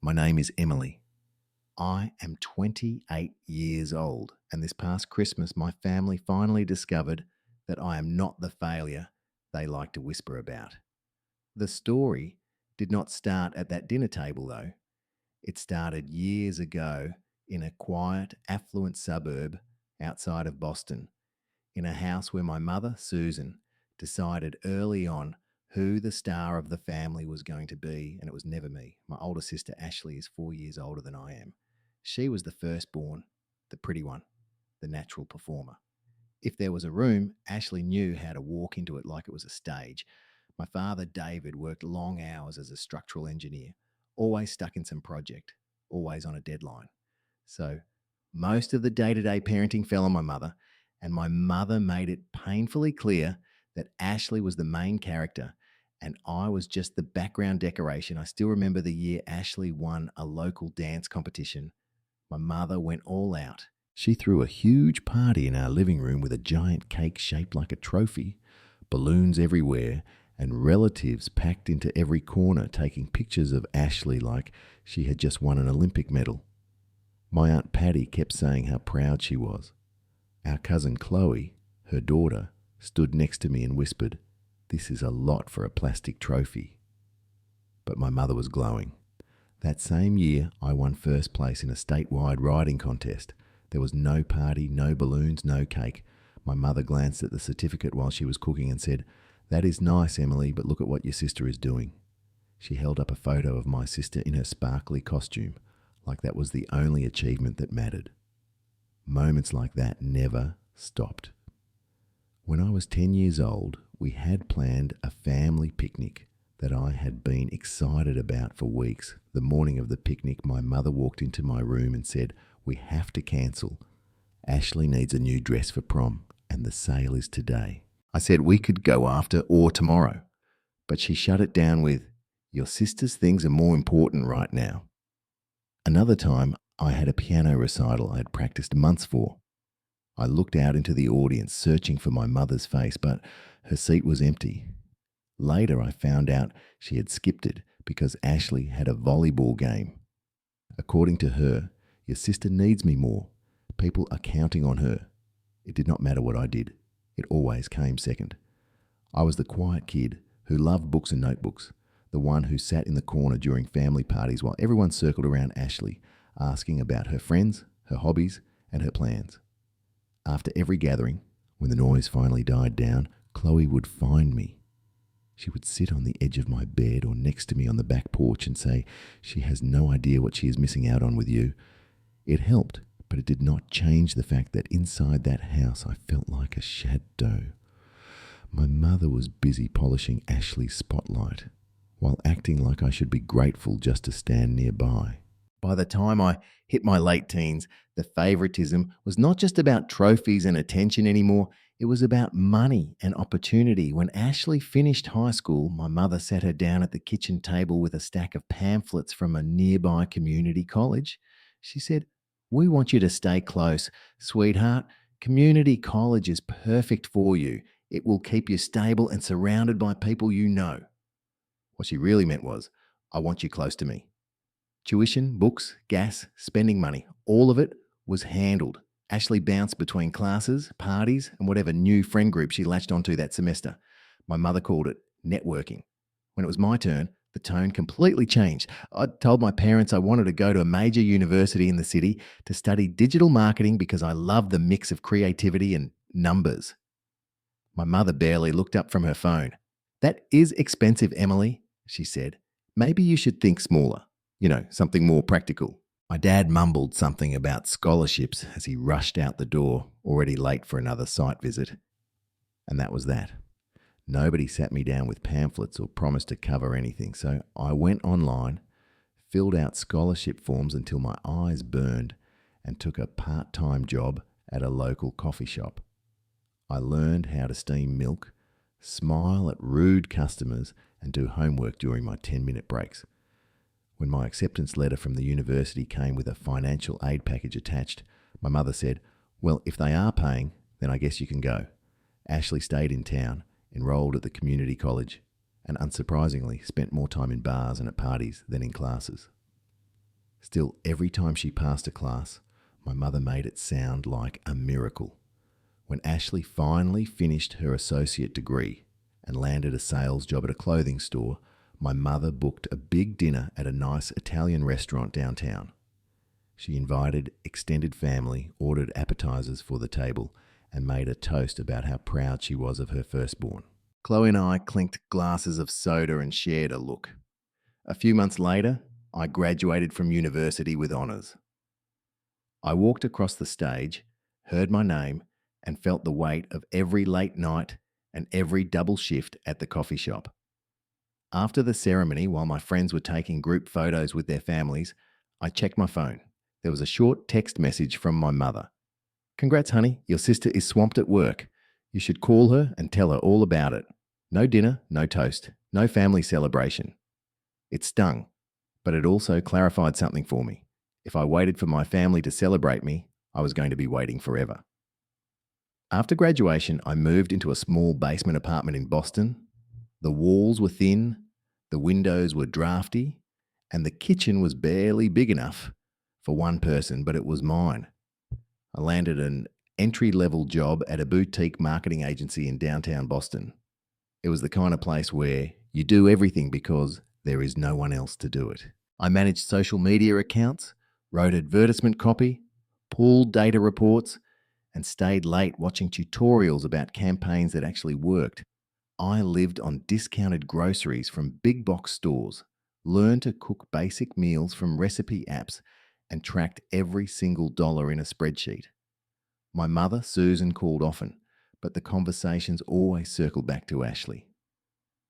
My name is Emily. I am 28 years old, and this past Christmas, my family finally discovered that I am not the failure they like to whisper about. The story did not start at that dinner table, though. It started years ago in a quiet, affluent suburb outside of Boston, in a house where my mother, Susan, decided early on who the star of the family was going to be, and it was never me. My older sister, Ashley, is 4 years older than I am. She was the firstborn, the pretty one, the natural performer. If there was a room, Ashley knew how to walk into it like it was a stage. My father, David, worked long hours as a structural engineer, always stuck in some project, always on a deadline. So most of the day to day parenting fell on my mother, and my mother made it painfully clear that Ashley was the main character and I was just the background decoration. I still remember the year Ashley won a local dance competition. My mother went all out. She threw a huge party in our living room with a giant cake shaped like a trophy, balloons everywhere, and relatives packed into every corner taking pictures of Ashley like she had just won an Olympic medal. My Aunt Patty kept saying how proud she was. Our cousin Chloe, her daughter, stood next to me and whispered, "This is a lot for a plastic trophy." But my mother was glowing. That same year, I won first place in a statewide riding contest. There was no party, no balloons, no cake. My mother glanced at the certificate while she was cooking and said, "That is nice, Emily, but look at what your sister is doing." She held up a photo of my sister in her sparkly costume, like that was the only achievement that mattered. Moments like that never stopped. When I was 10 years old, we had planned a family picnic that I had been excited about for weeks. The morning of the picnic, my mother walked into my room and said, "We have to cancel. Ashley needs a new dress for prom, and the sale is today." I said we could go after or tomorrow, but she shut it down with, "Your sister's things are more important right now." Another time, I had a piano recital I had practiced months for. I looked out into the audience, searching for my mother's face, but her seat was empty. Later, I found out she had skipped it because Ashley had a volleyball game. According to her, "Your sister needs me more. People are counting on her." It did not matter what I did. It always came second. I was the quiet kid who loved books and notebooks, the one who sat in the corner during family parties while everyone circled around Ashley, asking about her friends, her hobbies, and her plans. After every gathering, when the noise finally died down, Chloe would find me. She would sit on the edge of my bed or next to me on the back porch and say, "She has no idea what she is missing out on with you." It helped, but it did not change the fact that inside that house I felt like a shadow. My mother was busy polishing Ashley's spotlight, while acting like I should be grateful just to stand nearby. By the time I hit my late teens, the favoritism was not just about trophies and attention anymore. It was about money and opportunity. When Ashley finished high school, my mother sat her down at the kitchen table with a stack of pamphlets from a nearby community college. She said, "We want you to stay close, sweetheart. Community college is perfect for you. It will keep you stable and surrounded by people you know." What she really meant was, "I want you close to me." Tuition, books, gas, spending money, all of it was handled. Ashley bounced between classes, parties, and whatever new friend group she latched onto that semester. My mother called it networking. When it was my turn, the tone completely changed. I told my parents I wanted to go to a major university in the city to study digital marketing because I loved the mix of creativity and numbers. My mother barely looked up from her phone. "That is expensive, Emily," she said. "Maybe you should think smaller. Something more practical." My dad mumbled something about scholarships as he rushed out the door, already late for another site visit. And that was that. Nobody sat me down with pamphlets or promised to cover anything, so I went online, filled out scholarship forms until my eyes burned, and took a part-time job at a local coffee shop. I learned how to steam milk, smile at rude customers, and do homework during my 10-minute breaks. When my acceptance letter from the university came with a financial aid package attached, my mother said, "Well, if they are paying, then I guess you can go." Ashley stayed in town, enrolled at the community college, and unsurprisingly spent more time in bars and at parties than in classes. Still, every time she passed a class, my mother made it sound like a miracle. When Ashley finally finished her associate degree and landed a sales job at a clothing store, my mother booked a big dinner at a nice Italian restaurant downtown. She invited extended family, ordered appetizers for the table, and made a toast about how proud she was of her firstborn. Chloe and I clinked glasses of soda and shared a look. A few months later, I graduated from university with honours. I walked across the stage, heard my name, and felt the weight of every late night and every double shift at the coffee shop. After the ceremony, while my friends were taking group photos with their families, I checked my phone. There was a short text message from my mother. "Congrats, honey. Your sister is swamped at work. You should call her and tell her all about it. No dinner, no toast, no family celebration." It stung, but it also clarified something for me. If I waited for my family to celebrate me, I was going to be waiting forever. After graduation, I moved into a small basement apartment in Boston. The walls were thin, the windows were drafty, and the kitchen was barely big enough for one person, but it was mine. I landed an entry-level job at a boutique marketing agency in downtown Boston. It was the kind of place where you do everything because there is no one else to do it. I managed social media accounts, wrote advertisement copy, pulled data reports, and stayed late watching tutorials about campaigns that actually worked. I lived on discounted groceries from big box stores, learned to cook basic meals from recipe apps, and tracked every single dollar in a spreadsheet. My mother, Susan, called often, but the conversations always circled back to Ashley.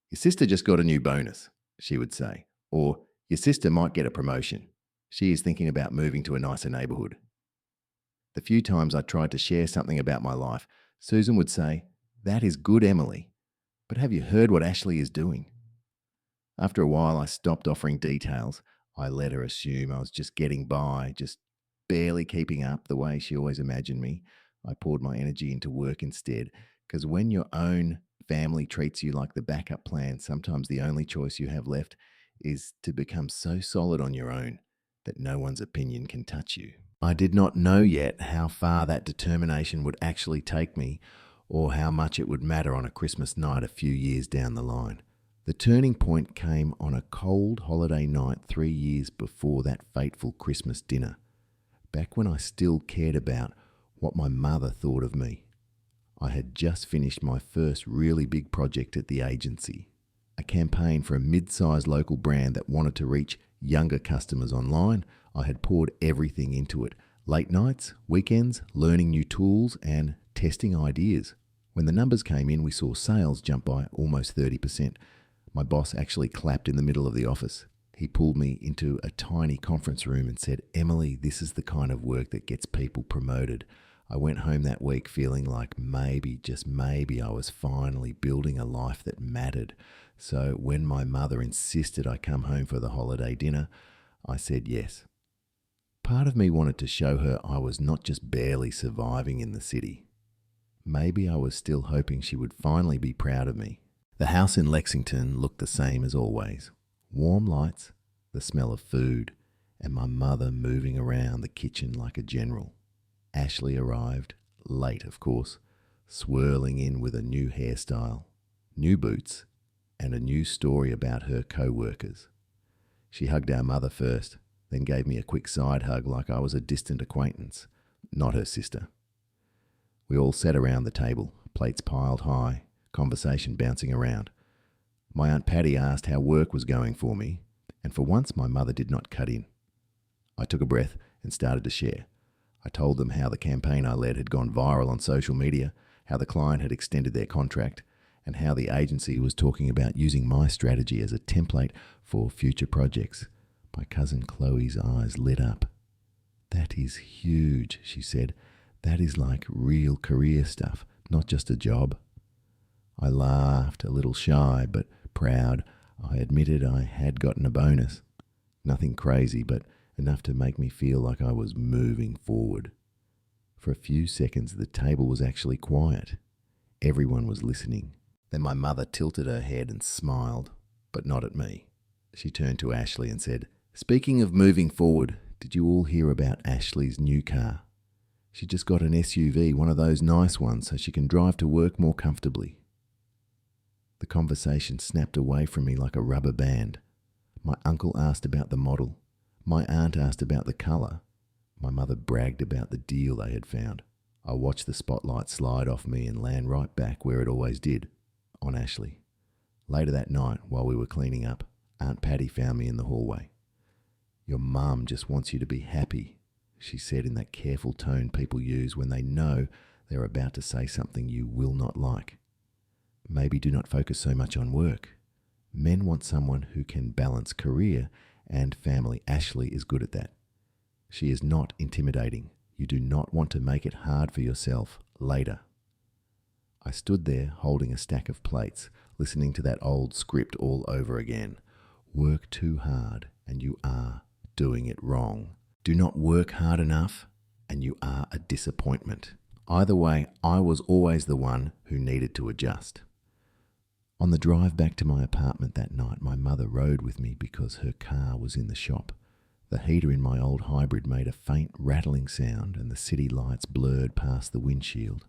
"Your sister just got a new bonus," she would say, or "Your sister might get a promotion. She is thinking about moving to a nicer neighbourhood." The few times I tried to share something about my life, Susan would say, "That is good, Emily, but have you heard what Ashley is doing?" After a while, I stopped offering details. I let her assume I was just getting by, just barely keeping up the way she always imagined me. I poured my energy into work instead, because when your own family treats you like the backup plan, sometimes the only choice you have left is to become so solid on your own that no one's opinion can touch you. I did not know yet how far that determination would actually take me, or how much it would matter on a Christmas night a few years down the line. The turning point came on a cold holiday night 3 years before that fateful Christmas dinner, back when I still cared about what my mother thought of me. I had just finished my first really big project at the agency, a campaign for a mid-sized local brand that wanted to reach younger customers online. I had poured everything into it, late nights, weekends, learning new tools and testing ideas. When the numbers came in, we saw sales jump by almost 30%. My boss actually clapped in the middle of the office. He pulled me into a tiny conference room and said, "Emily, this is the kind of work that gets people promoted." I went home that week feeling like maybe, just maybe, I was finally building a life that mattered. So when my mother insisted I come home for the holiday dinner, I said yes. Part of me wanted to show her I was not just barely surviving in the city. Maybe I was still hoping she would finally be proud of me. The house in Lexington looked the same as always. Warm lights, the smell of food, and my mother moving around the kitchen like a general. Ashley arrived, late of course, swirling in with a new hairstyle, new boots, and a new story about her co-workers. She hugged our mother first, then gave me a quick side hug like I was a distant acquaintance, not her sister. We all sat around the table, plates piled high, conversation bouncing around. My Aunt Patty asked how work was going for me, and for once my mother did not cut in. I took a breath and started to share. I told them how the campaign I led had gone viral on social media, how the client had extended their contract, and how the agency was talking about using my strategy as a template for future projects. My cousin Chloe's eyes lit up. "That is huge," she said. "That is like real career stuff, not just a job." I laughed, a little shy but proud. I admitted I had gotten a bonus. Nothing crazy, but enough to make me feel like I was moving forward. For a few seconds, the table was actually quiet. Everyone was listening. Then my mother tilted her head and smiled, but not at me. She turned to Ashley and said, Speaking of moving forward, did you all hear about Ashley's new car? She just got an SUV, one of those nice ones, so she can drive to work more comfortably. The conversation snapped away from me like a rubber band. My uncle asked about the model. My aunt asked about the colour. My mother bragged about the deal they had found. I watched the spotlight slide off me and land right back where it always did, on Ashley. Later that night, while we were cleaning up, Aunt Patty found me in the hallway. "Your mum just wants you to be happy," she said in that careful tone people use when they know they're about to say something you will not like. Maybe do not focus so much on work. Men want someone who can balance career and family. Ashley is good at that. She is not intimidating. You do not want to make it hard for yourself later. I stood there holding a stack of plates, listening to that old script all over again. Work too hard and you are doing it wrong. Do not work hard enough and you are a disappointment. Either way, I was always the one who needed to adjust. On the drive back to my apartment that night, my mother rode with me because her car was in the shop. The heater in my old hybrid made a faint rattling sound and the city lights blurred past the windshield.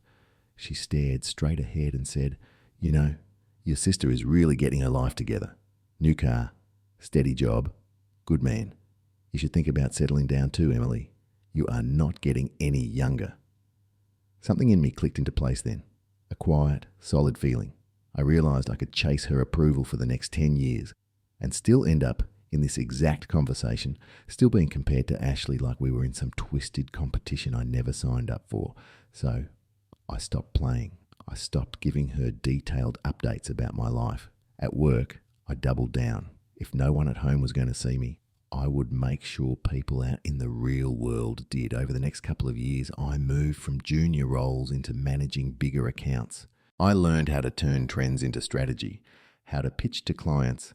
She stared straight ahead and said, "You know, your sister is really getting her life together. New car, steady job, good man. You should think about settling down too, Emily. You are not getting any younger." Something in me clicked into place then. A quiet, solid feeling. I realised I could chase her approval for the next 10 years and still end up in this exact conversation, still being compared to Ashley like we were in some twisted competition I never signed up for. So I stopped playing. I stopped giving her detailed updates about my life. At work, I doubled down. If no one at home was going to see me, I would make sure people out in the real world did. Over the next couple of years, I moved from junior roles into managing bigger accounts. I learned how to turn trends into strategy, how to pitch to clients,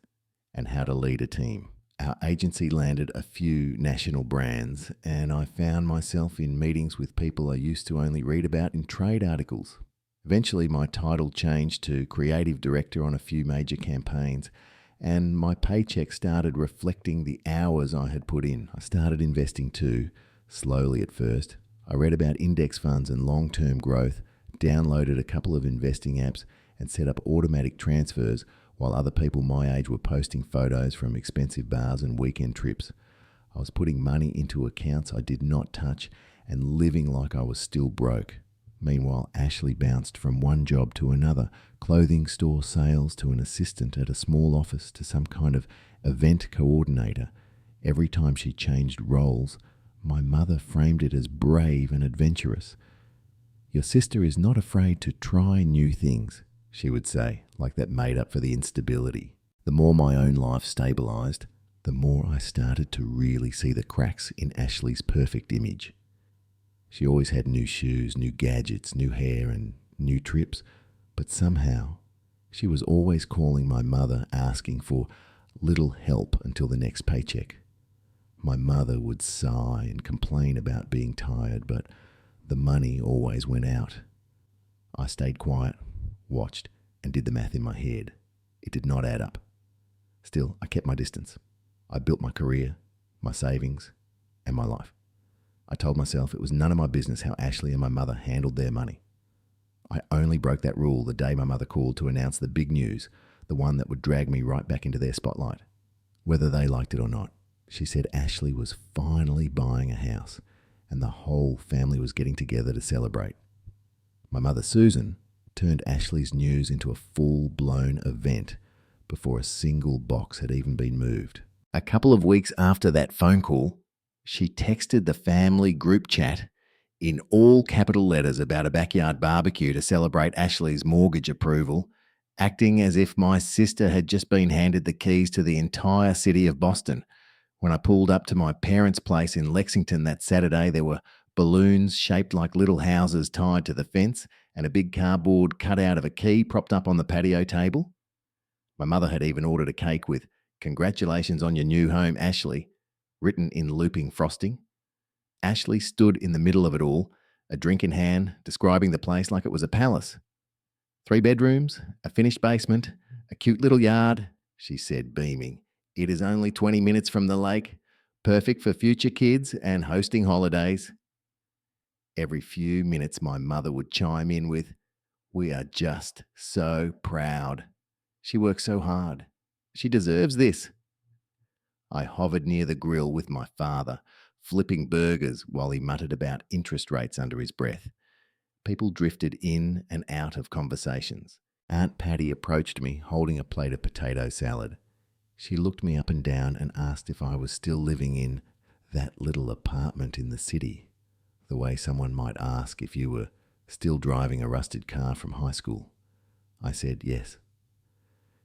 and how to lead a team. Our agency landed a few national brands, and I found myself in meetings with people I used to only read about in trade articles. Eventually, my title changed to creative director on a few major campaigns, and my paycheck started reflecting the hours I had put in. I started investing too, slowly at first. I read about index funds and long-term growth, downloaded a couple of investing apps, and set up automatic transfers while other people my age were posting photos from expensive bars and weekend trips. I was putting money into accounts I did not touch and living like I was still broke. Meanwhile, Ashley bounced from one job to another, clothing store sales to an assistant at a small office to some kind of event coordinator. Every time she changed roles, my mother framed it as brave and adventurous. "Your sister is not afraid to try new things," she would say, like that made up for the instability. The more my own life stabilised, the more I started to really see the cracks in Ashley's perfect image. She always had new shoes, new gadgets, new hair, and new trips, but somehow she was always calling my mother asking for little help until the next paycheck. My mother would sigh and complain about being tired, but the money always went out. I stayed quiet, watched, and did the math in my head. It did not add up. Still, I kept my distance. I built my career, my savings, and my life. I told myself it was none of my business how Ashley and my mother handled their money. I only broke that rule the day my mother called to announce the big news, the one that would drag me right back into their spotlight, whether they liked it or not. She said Ashley was finally buying a house, and the whole family was getting together to celebrate. My mother, Susan, turned Ashley's news into a full-blown event before a single box had even been moved. A couple of weeks after that phone call, she texted the family group chat in all capital letters about a backyard barbecue to celebrate Ashley's mortgage approval, acting as if my sister had just been handed the keys to the entire city of Boston. When I pulled up to my parents' place in Lexington that Saturday, there were balloons shaped like little houses tied to the fence and a big cardboard cutout of a key propped up on the patio table. My mother had even ordered a cake with "Congratulations on your new home, Ashley," written in looping frosting. Ashley stood in the middle of it all, a drink in hand, describing the place like it was a palace. 3 bedrooms, a finished basement, a cute little yard, she said, beaming. "It is only 20 minutes from the lake. Perfect for future kids and hosting holidays. Every few minutes, my mother would chime in with, "We are just so proud. She works so hard. She deserves this." I hovered near the grill with my father, flipping burgers while he muttered about interest rates under his breath. People drifted in and out of conversations. Aunt Patty approached me holding a plate of potato salad. She looked me up and down and asked if I was still living in that little apartment in the city, the way someone might ask if you were still driving a rusted car from high school. I said yes.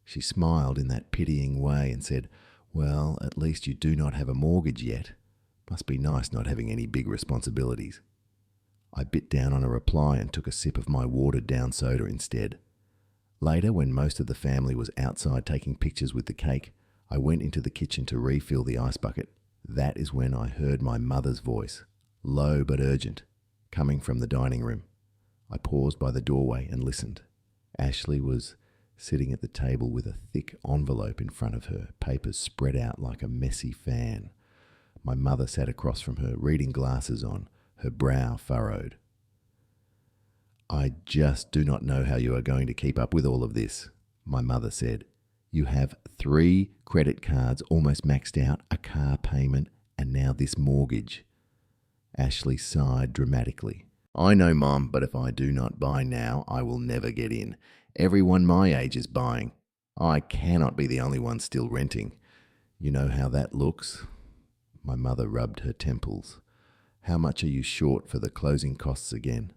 She smiled in that pitying way and said, "Well, at least you do not have a mortgage yet. Must be nice not having any big responsibilities." I bit down on a reply and took a sip of my watered-down soda instead. Later, when most of the family was outside taking pictures with the cake, I went into the kitchen to refill the ice bucket. That is when I heard my mother's voice, low but urgent, coming from the dining room. I paused by the doorway and listened. Ashley was sitting at the table with a thick envelope in front of her, papers spread out like a messy fan. My mother sat across from her, reading glasses on, her brow furrowed. "I just do not know how you are going to keep up with all of this," my mother said. "You have 3 credit cards almost maxed out, a car payment, and now this mortgage." Ashley sighed dramatically. "I know, Mom, but if I do not buy now, I will never get in. Everyone my age is buying. I cannot be the only one still renting. You know how that looks." My mother rubbed her temples. "How much are you short for the closing costs again?"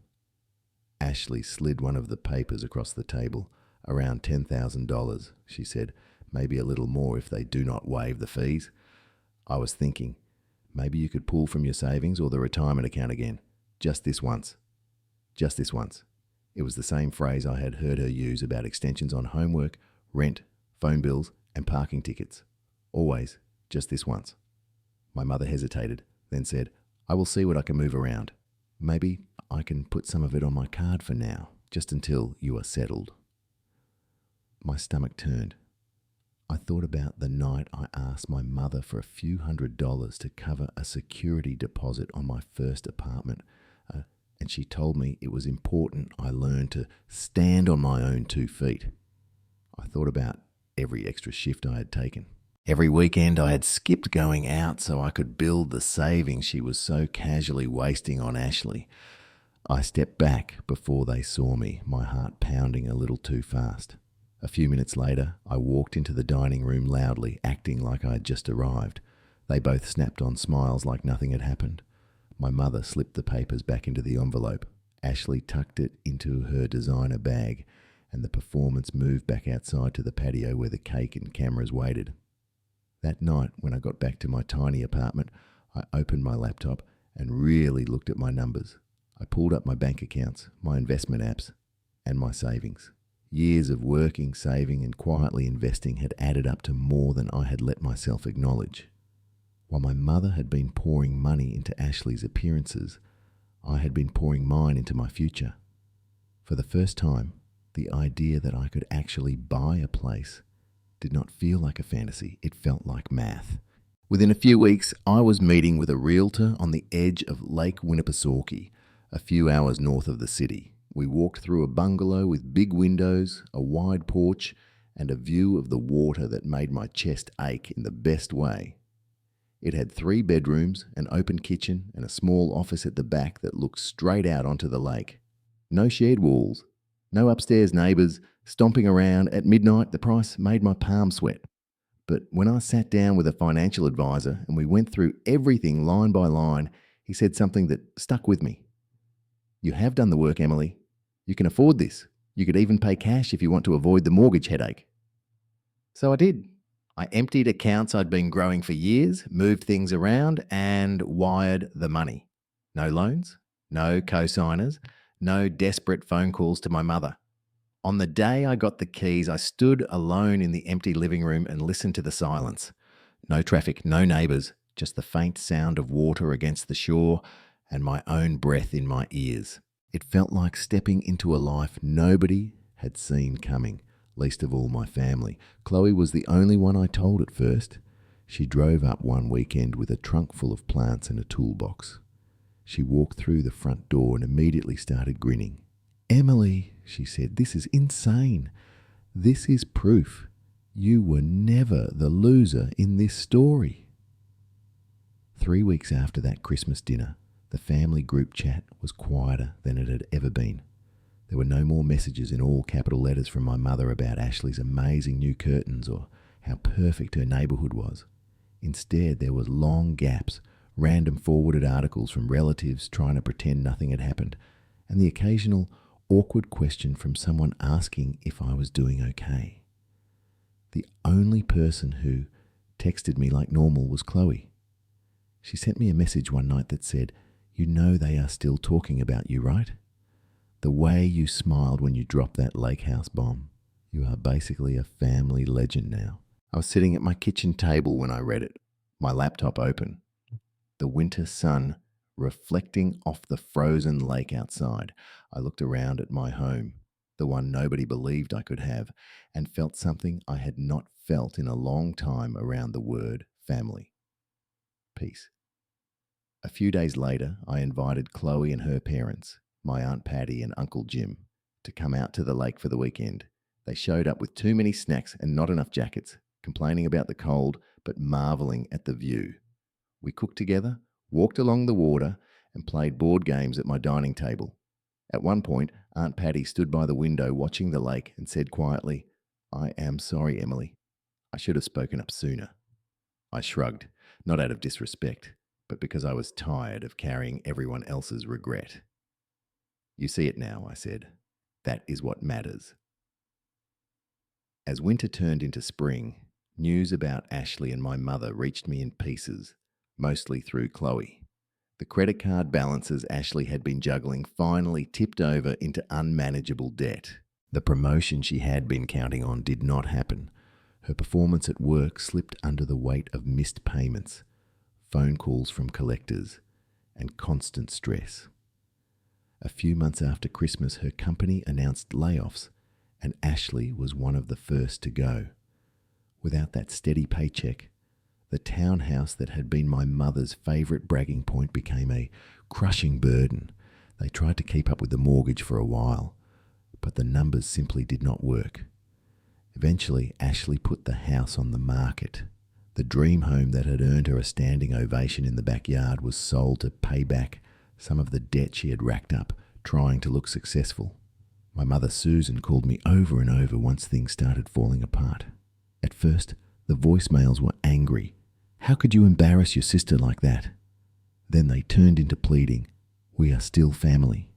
Ashley slid one of the papers across the table. "Around $10,000, she said. "Maybe a little more if they do not waive the fees." I was thinking, maybe you could pull from your savings or the retirement account again. Just this once. Just this once. It was the same phrase I had heard her use about extensions on homework, rent, phone bills, and parking tickets. Always, just this once. My mother hesitated, then said, "I will see what I can move around. Maybe I can put some of it on my card for now, just until you are settled." My stomach turned. I thought about the night I asked my mother for a few $100s to cover a security deposit on my first apartment, and she told me it was important I learn to stand on my own 2 feet. I thought about every extra shift I had taken. Every weekend I had skipped going out so I could build the savings she was so casually wasting on Ashley. I stepped back before they saw me, my heart pounding a little too fast. A few minutes later, I walked into the dining room loudly, acting like I had just arrived. They both snapped on smiles like nothing had happened. My mother slipped the papers back into the envelope. Ashley tucked it into her designer bag, and the performance moved back outside to the patio where the cake and cameras waited. That night, when I got back to my tiny apartment, I opened my laptop and really looked at my numbers. I pulled up my bank accounts, my investment apps, and my savings. Years of working, saving, and quietly investing had added up to more than I had let myself acknowledge. While my mother had been pouring money into Ashley's appearances, I had been pouring mine into my future. For the first time, the idea that I could actually buy a place did not feel like a fantasy, it felt like math. Within a few weeks, I was meeting with a realtor on the edge of Lake Winnipesaukee, a few hours north of the city. We walked through a bungalow with big windows, a wide porch, and a view of the water that made my chest ache in the best way. It had 3 bedrooms, an open kitchen, and a small office at the back that looked straight out onto the lake. No shared walls, no upstairs neighbours stomping around. At midnight, the price made my palms sweat. But when I sat down with a financial advisor and we went through everything line by line, he said something that stuck with me. "You have done the work, Emily. You can afford this. You could even pay cash if you want to avoid the mortgage headache." So I did. I emptied accounts I'd been growing for years, moved things around, and wired the money. No loans, no co-signers, no desperate phone calls to my mother. On the day I got the keys, I stood alone in the empty living room and listened to the silence. No traffic, no neighbours, just the faint sound of water against the shore and my own breath in my ears. It felt like stepping into a life nobody had seen coming, least of all my family. Chloe was the only one I told at first. She drove up one weekend with a trunk full of plants and a toolbox. She walked through the front door and immediately started grinning. "Emily," she said, "this is insane. This is proof you were never the loser in this story." 3 weeks after that Christmas dinner, the family group chat was quieter than it had ever been. There were no more messages in all capital letters from my mother about Ashley's amazing new curtains or how perfect her neighbourhood was. Instead, there was long gaps, random forwarded articles from relatives trying to pretend nothing had happened, and the occasional awkward question from someone asking if I was doing okay. The only person who texted me like normal was Chloe. She sent me a message one night that said, "You know they are still talking about you, right? The way you smiled when you dropped that lake house bomb. You are basically a family legend now." I was sitting at my kitchen table when I read it, my laptop open, the winter sun reflecting off the frozen lake outside. I looked around at my home, the one nobody believed I could have, and felt something I had not felt in a long time around the word family. Peace. A few days later, I invited Chloe and her parents, my Aunt Patty and Uncle Jim, to come out to the lake for the weekend. They showed up with too many snacks and not enough jackets, complaining about the cold but marveling at the view. We cooked together, walked along the water, and played board games at my dining table. At one point, Aunt Patty stood by the window watching the lake and said quietly, "I am sorry, Emily. I should have spoken up sooner." I shrugged, not out of disrespect, but because I was tired of carrying everyone else's regret. "You see it now," I said. "That is what matters." As winter turned into spring, news about Ashley and my mother reached me in pieces, mostly through Chloe. The credit card balances Ashley had been juggling finally tipped over into unmanageable debt. The promotion she had been counting on did not happen. Her performance at work slipped under the weight of missed payments, phone calls from collectors, and constant stress. A few months after Christmas, her company announced layoffs, and Ashley was one of the first to go. Without that steady paycheck, the townhouse that had been my mother's favourite bragging point became a crushing burden. They tried to keep up with the mortgage for a while, but the numbers simply did not work. Eventually, Ashley put the house on the market. The dream home that had earned her a standing ovation in the backyard was sold to pay back some of the debt she had racked up trying to look successful. My mother Susan called me over and over once things started falling apart. At first, the voicemails were angry. "How could you embarrass your sister like that?" Then they turned into pleading. "We are still family.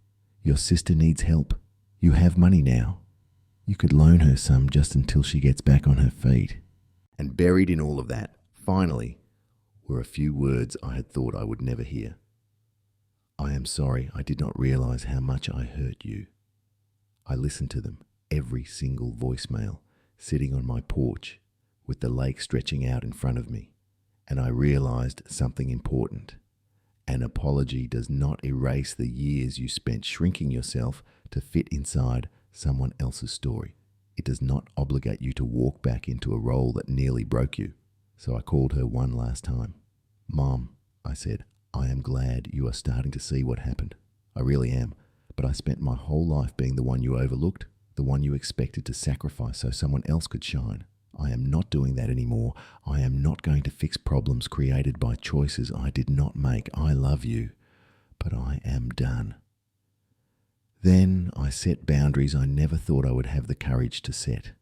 Your sister needs help. You have money now. You could loan her some just until she gets back on her feet." And buried in all of that, finally, were a few words I had thought I would never hear. "I am sorry I did not realize how much I hurt you." I listened to them, every single voicemail, sitting on my porch with the lake stretching out in front of me, and I realized something important. An apology does not erase the years you spent shrinking yourself to fit inside someone else's story. It does not obligate you to walk back into a role that nearly broke you. So I called her one last time. "Mom," I said, "I am glad you are starting to see what happened. I really am. But I spent my whole life being the one you overlooked, the one you expected to sacrifice so someone else could shine. I am not doing that anymore. I am not going to fix problems created by choices I did not make. I love you, but I am done." Then I set boundaries I never thought I would have the courage to set.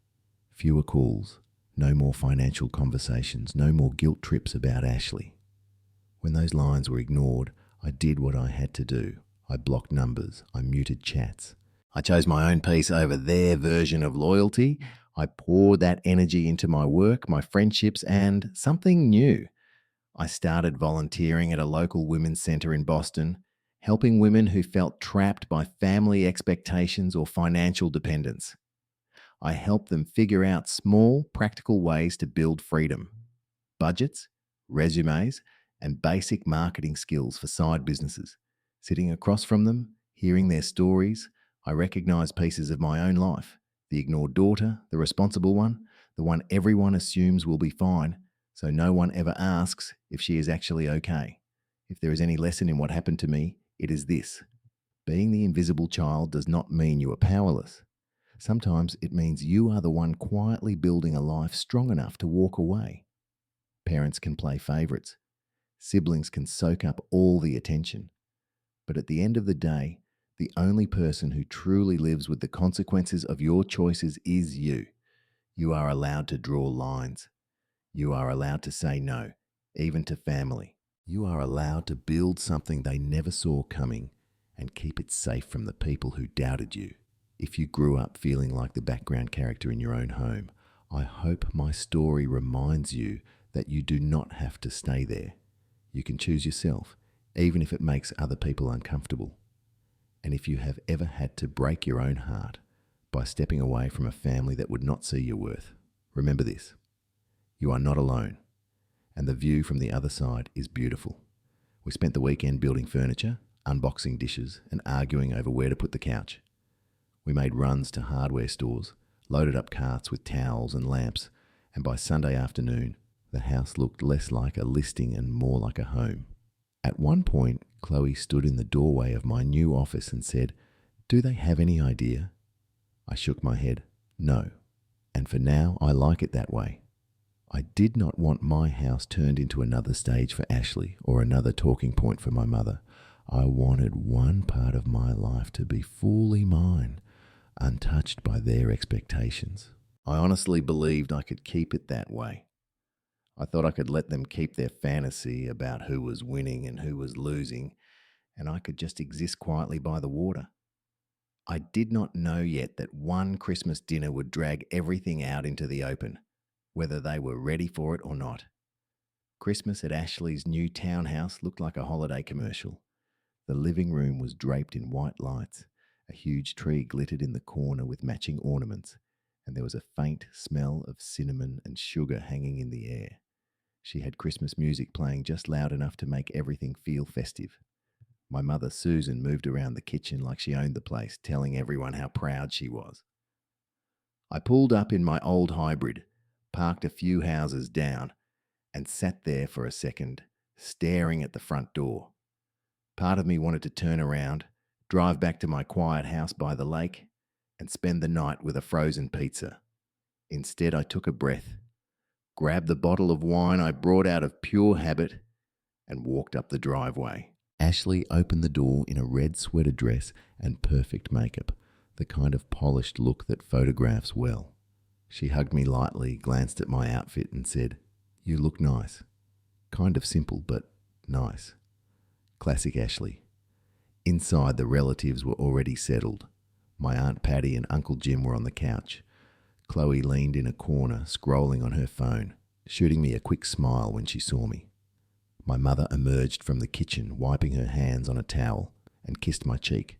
Fewer calls, no more financial conversations, no more guilt trips about Ashley. When those lines were ignored, I did what I had to do. I blocked numbers. I muted chats. I chose my own peace over their version of loyalty. I poured that energy into my work, my friendships, and something new. I started volunteering at a local women's centre in Boston, helping women who felt trapped by family expectations or financial dependence. I helped them figure out small, practical ways to build freedom: budgets, resumes, and basic marketing skills for side businesses. Sitting across from them, hearing their stories, I recognized pieces of my own life: the ignored daughter, the responsible one, the one everyone assumes will be fine, So no one ever asks if she is actually okay. If there is any lesson in what happened to me, it is this: being the invisible child does not mean you are powerless. Sometimes it means you are the one quietly building a life strong enough to walk away. Parents can play favorites. Siblings can soak up all the attention. But at the end of the day, the only person who truly lives with the consequences of your choices is you. You are allowed to draw lines. You are allowed to say no, even to family. You are allowed to build something they never saw coming and keep it safe from the people who doubted you. If you grew up feeling like the background character in your own home, I hope my story reminds you that you do not have to stay there. You can choose yourself, even if it makes other people uncomfortable. And if you have ever had to break your own heart by stepping away from a family that would not see your worth, remember this: you are not alone, and the view from the other side is beautiful. We spent the weekend building furniture, unboxing dishes, and arguing over where to put the couch. We made runs to hardware stores, loaded up carts with towels and lamps, and by Sunday afternoon, the house looked less like a listing and more like a home. At one point, Chloe stood in the doorway of my new office and said, "Do they have any idea?" I shook my head. No. And for now, I like it that way. I did not want my house turned into another stage for Ashley or another talking point for my mother. I wanted one part of my life to be fully mine, untouched by their expectations. I honestly believed I could keep it that way. I thought I could let them keep their fantasy about who was winning and who was losing, and I could just exist quietly by the water. I did not know yet that one Christmas dinner would drag everything out into the open, whether they were ready for it or not. Christmas at Ashley's new townhouse looked like a holiday commercial. The living room was draped in white lights. A huge tree glittered in the corner with matching ornaments, and there was a faint smell of cinnamon and sugar hanging in the air. She had Christmas music playing just loud enough to make everything feel festive. My mother, Susan, moved around the kitchen like she owned the place, telling everyone how proud she was. I pulled up in my old hybrid, parked a few houses down, and sat there for a second, staring at the front door. Part of me wanted to turn around, drive back to my quiet house by the lake, and spend the night with a frozen pizza. Instead, I took a breath, grabbed the bottle of wine I brought out of pure habit, and walked up the driveway. Ashley opened the door in a red sweater dress and perfect makeup, the kind of polished look that photographs well. She hugged me lightly, glanced at my outfit, and said, "You look nice." Kind of simple, but nice. Classic Ashley. Inside, the relatives were already settled. My Aunt Patty and Uncle Jim were on the couch. Chloe leaned in a corner, scrolling on her phone, shooting me a quick smile when she saw me. My mother emerged from the kitchen, wiping her hands on a towel, and kissed my cheek.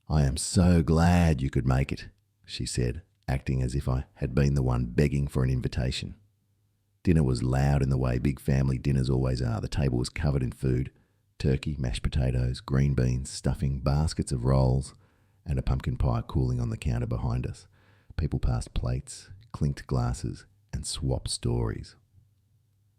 "I am so glad you could make it," she said, acting as if I had been the one begging for an invitation. Dinner was loud in the way big family dinners always are. The table was covered in food: turkey, mashed potatoes, green beans, stuffing, baskets of rolls, and a pumpkin pie cooling on the counter behind us. People passed plates, clinked glasses, and swapped stories.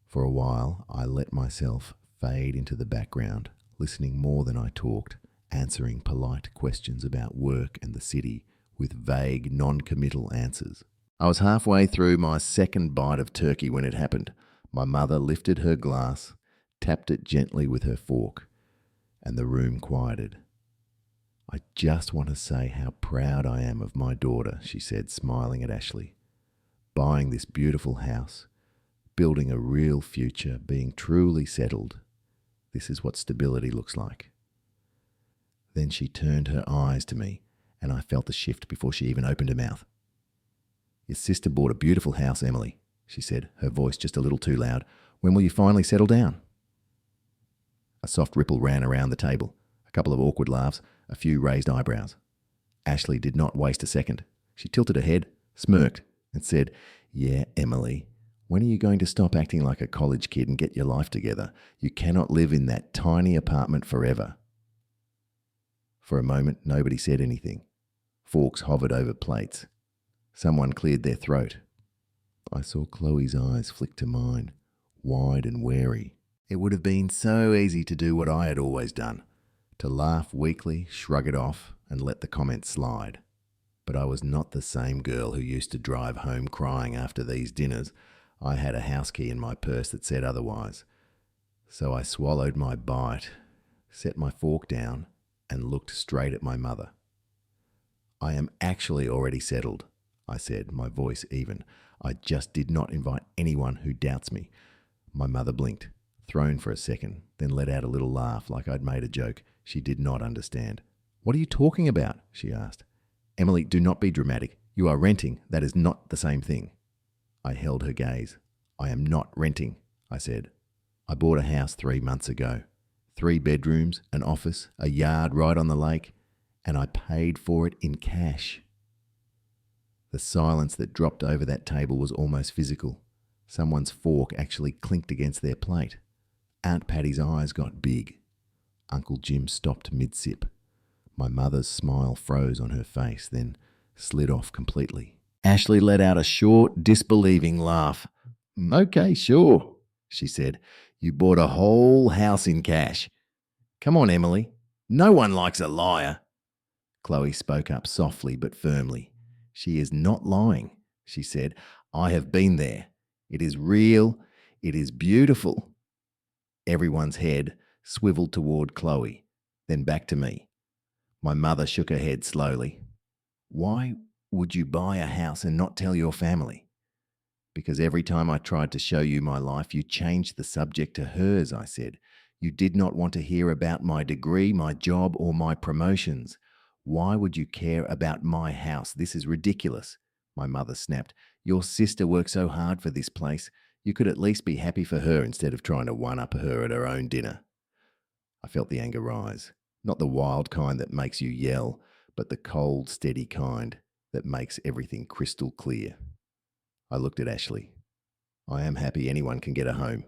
For a while, I let myself fade into the background, listening more than I talked, answering polite questions about work and the city with vague, non-committal answers. I was halfway through my second bite of turkey when it happened. My mother lifted her glass, tapped it gently with her fork, and the room quieted. "I just want to say how proud I am of my daughter," she said, smiling at Ashley. "Buying this beautiful house, building a real future, being truly settled. This is what stability looks like." Then she turned her eyes to me, and I felt the shift before she even opened her mouth. "Your sister bought a beautiful house, Emily," she said, her voice just a little too loud. "When will you finally settle down?" A soft ripple ran around the table, a couple of awkward laughs, a few raised eyebrows. Ashley did not waste a second. She tilted her head, smirked, and said, "Yeah, Emily, when are you going to stop acting like a college kid and get your life together? You cannot live in that tiny apartment forever." For a moment, nobody said anything. Forks hovered over plates. Someone cleared their throat. I saw Chloe's eyes flick to mine, wide and wary. It would have been so easy to do what I had always done, to laugh weakly, shrug it off, and let the comment slide. But I was not the same girl who used to drive home crying after these dinners. I had a house key in my purse that said otherwise. So I swallowed my bite, set my fork down, and looked straight at my mother. I am actually already settled, I said, my voice even. I just did not invite anyone who doubts me. My mother blinked, thrown for a second, then let out a little laugh like I'd made a joke. She did not understand. What are you talking about? She asked. Emily, do not be dramatic. You are renting. That is not the same thing. I held her gaze. I am not renting, I said. I bought a house 3 months ago. 3 bedrooms, an office, a yard right on the lake, and I paid for it in cash. The silence that dropped over that table was almost physical. Someone's fork actually clinked against their plate. Aunt Patty's eyes got big. Uncle Jim stopped mid-sip. My mother's smile froze on her face, then slid off completely. Ashley let out a short, disbelieving laugh. Okay, sure, she said. You bought a whole house in cash. Come on, Emily. No one likes a liar. Chloe spoke up softly but firmly. She is not lying, she said. I have been there. It is real. It is beautiful. Everyone's head swiveled toward Chloe, then back to me. My mother shook her head slowly. Why would you buy a house and not tell your family? Because every time I tried to show you my life, you changed the subject to hers, I said. You did not want to hear about my degree, my job, or my promotions. Why would you care about my house? This is ridiculous, my mother snapped. Your sister worked so hard for this place. You could at least be happy for her instead of trying to one-up her at her own dinner. I felt the anger rise. Not the wild kind that makes you yell, but the cold, steady kind that makes everything crystal clear. I looked at Ashley. I am happy anyone can get a home,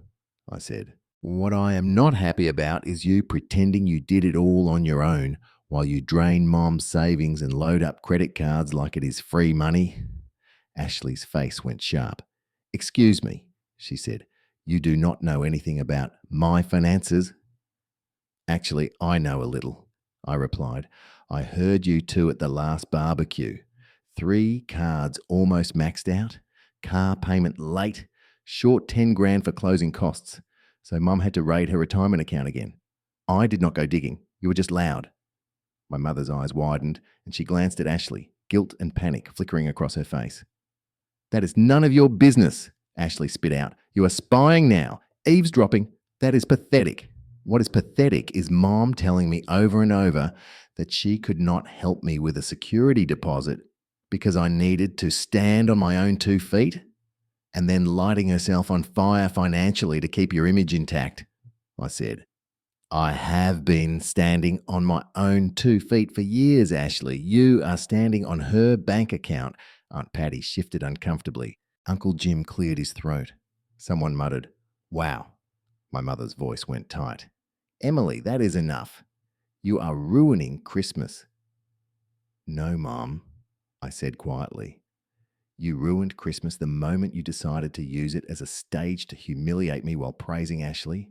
I said. What I am not happy about is you pretending you did it all on your own while you drain Mom's savings and load up credit cards like it is free money. Ashley's face went sharp. Excuse me, she said. You do not know anything about my finances. Actually, I know a little, I replied. I heard you two at the last barbecue. 3 cards almost maxed out, car payment late, short 10 grand for closing costs. So Mum had to raid her retirement account again. I did not go digging. You were just loud. My mother's eyes widened and she glanced at Ashley, guilt and panic flickering across her face. That is none of your business, Ashley spit out. You are spying now, eavesdropping. That is pathetic. What is pathetic is Mom telling me over and over that she could not help me with a security deposit because I needed to stand on my own 2 feet, and then lighting herself on fire financially to keep your image intact, I said. I have been standing on my own 2 feet for years, Ashley. You are standing on her bank account. Aunt Patty shifted uncomfortably. Uncle Jim cleared his throat. Someone muttered, Wow. My mother's voice went tight. Emily, that is enough. You are ruining Christmas. No, Mom, I said quietly. You ruined Christmas the moment you decided to use it as a stage to humiliate me while praising Ashley.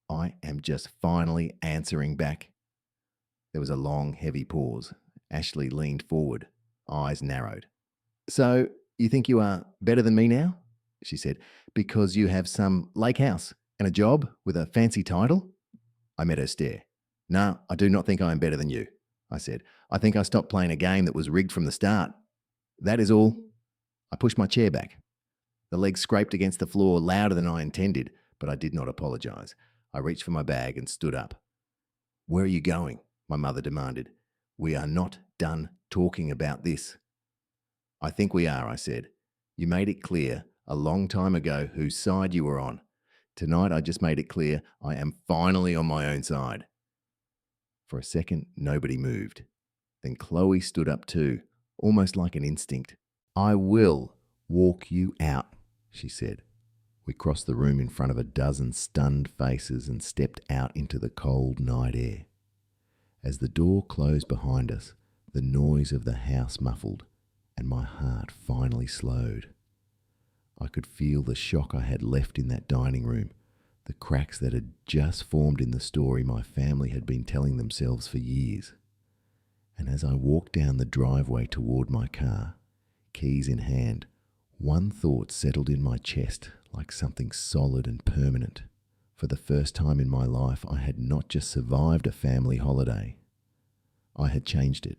I am just finally answering back. There was a long, heavy pause. Ashley leaned forward, eyes narrowed. So, you think you are better than me now? She said, because you have some lake house and a job with a fancy title? I met her stare. No, I do not think I am better than you, I said. I think I stopped playing a game that was rigged from the start. That is all. I pushed my chair back. The legs scraped against the floor louder than I intended, but I did not apologize. I reached for my bag and stood up. Where are you going? My mother demanded. We are not done talking about this. I think we are, I said. You made it clear a long time ago whose side you were on. Tonight I just made it clear I am finally on my own side. For a second, nobody moved. Then Chloe stood up too, almost like an instinct. I will walk you out, she said. We crossed the room in front of a dozen stunned faces and stepped out into the cold night air. As the door closed behind us, the noise of the house muffled, and my heart finally slowed. I could feel the shock I had left in that dining room, the cracks that had just formed in the story my family had been telling themselves for years. And as I walked down the driveway toward my car, keys in hand, one thought settled in my chest like something solid and permanent. For the first time in my life, I had not just survived a family holiday, I had changed it.